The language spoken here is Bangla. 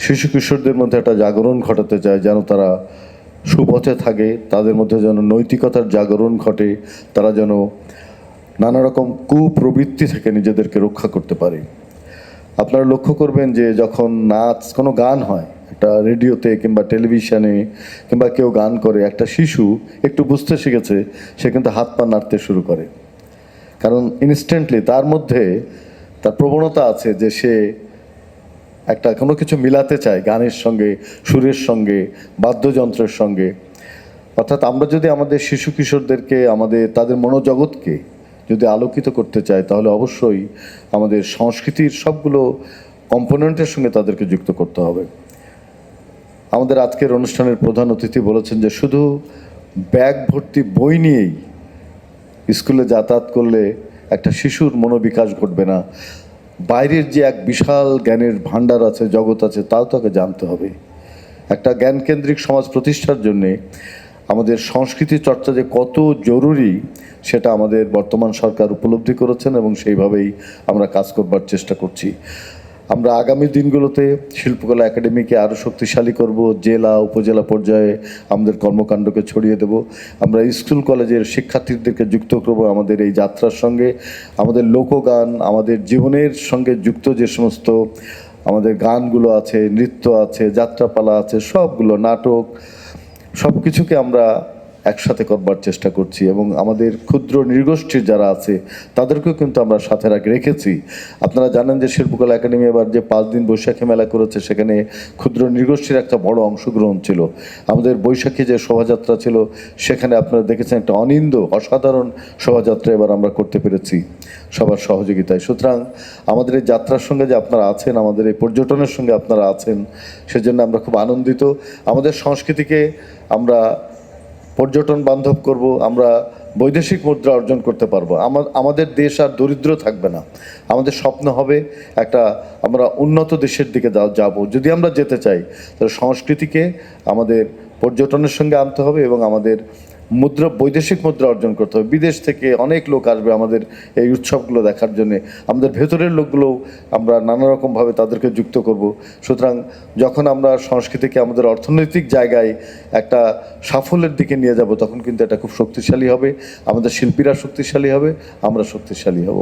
শিশু কিশোরদের মধ্যে একটা জাগরণ ঘটাতে চাই, যেন তারা সুপথে থাকে, তাদের মধ্যে যেন নৈতিকতার জাগরণ ঘটে, তারা যেন নানা রকম কুপ্রবৃত্তি থেকে নিজেদেরকে রক্ষা করতে পারে। আপনারা লক্ষ্য করবেন যে যখন নাচ, কোনো গান হয় একটা রেডিওতে কিংবা টেলিভিশনে, কিংবা কেউ গান করে, একটা শিশু একটু বুঝতে শিখেছে, সে কিন্তু হাত পা নাড়তে শুরু করে। কারণ ইনস্ট্যান্টলি তার মধ্যে তার প্রবণতা আছে যে সে একটা কোনো কিছু মিলাতে চায় গানের সঙ্গে, সুরের সঙ্গে, বাদ্যযন্ত্রের সঙ্গে। অর্থাৎ আমরা যদি আমাদের শিশু কিশোরদেরকে, তাদের মনোজগৎকে যদি আলোকিত করতে চাই, তাহলে অবশ্যই আমাদের সংস্কৃতির সবগুলো কম্পোনেন্টের সঙ্গে তাদেরকে যুক্ত করতে হবে। আমাদের আজকের অনুষ্ঠানের প্রধান অতিথি বলেছেন যে শুধু ব্যাগ ভর্তি বই নিয়েই স্কুলে যাতায়াত করলে একটা শিশুর মনোবিকাশ ঘটবে না। বাইরের যে এক বিশাল জ্ঞানের ভাণ্ডার আছে, জগৎ আছে, তাও তাকে জানতে হবে। একটা জ্ঞানকেন্দ্রিক সমাজ প্রতিষ্ঠার জন্যে আমাদের সংস্কৃতি চর্চা যে কত জরুরি, সেটা আমাদের বর্তমান সরকার উপলব্ধি করেছেন এবং সেইভাবেই আমরা কাজ করবার চেষ্টা করছি। আমরা আগামী দিনগুলোতে শিল্পকলা একাডেমিকে আরও শক্তিশালী করব, জেলা উপজেলা পর্যায়ে আমাদের কর্মকাণ্ডকে ছড়িয়ে দেব। আমরা স্কুল কলেজের শিক্ষার্থীদেরকে যুক্ত করব আমাদের এই যাত্রার সঙ্গে। আমাদের লোকগান, আমাদের জীবনের সঙ্গে যুক্ত যে সমস্ত আমাদের গানগুলো আছে, নৃত্য আছে, যাত্রাপালা আছে, সবগুলো, নাটক, সব কিছুকে আমরা একসাথে করবার চেষ্টা করছি। এবং আমাদের ক্ষুদ্র নৃগোষ্ঠীর যারা আছে তাদেরকেও কিন্তু আমরা সাথে রেখেছি। আপনারা জানেন যে শিল্পকলা একাডেমি এবার যে 5 দিন বৈশাখী মেলা করেছে, সেখানে ক্ষুদ্র নৃগোষ্ঠীর একটা বড় অংশগ্রহণ ছিল। আমাদের বৈশাখী যে শোভাযাত্রা ছিল, সেখানে আপনারা দেখেছেন একটা অসাধারণ শোভাযাত্রা এবার আমরা করতে পেরেছি সবার সহযোগিতায়। সুতরাং আমাদের এই যাত্রার সঙ্গে যে আপনারা আছেন, আমাদের এই পর্যটনের সঙ্গে আপনারা আছেন, সেজন্য আমরা খুব আনন্দিত। আমাদের সংস্কৃতিকে আমরা পর্যটন বান্ধব করব, আমরা বৈদেশিক মুদ্রা অর্জন করতে পারবো। আমাদের দেশ আর দরিদ্র থাকবে না। আমাদের স্বপ্ন হবে আমরা উন্নত দেশের দিকে যাব। যদি আমরা যেতে চাই, তাহলে সংস্কৃতিকে আমাদের পর্যটনের সঙ্গে আনতে হবে এবং আমাদের বৈদেশিক মুদ্রা অর্জন করতে হবে। বিদেশ থেকে অনেক লোক আসবে আমাদের এই উৎসবগুলো দেখার জন্যে। আমাদের ভেতরের লোকগুলোও আমরা নানা রকমভাবে তাদেরকে যুক্ত করব। সুতরাং যখন আমরা সংস্কৃতিকে আমাদের অর্থনৈতিক জায়গায় একটা সাফল্যের দিকে নিয়ে যাব, তখন কিন্তু এটা খুব শক্তিশালী হবে। আমাদের শিল্পীরা শক্তিশালী হবে, আমরা শক্তিশালী হব।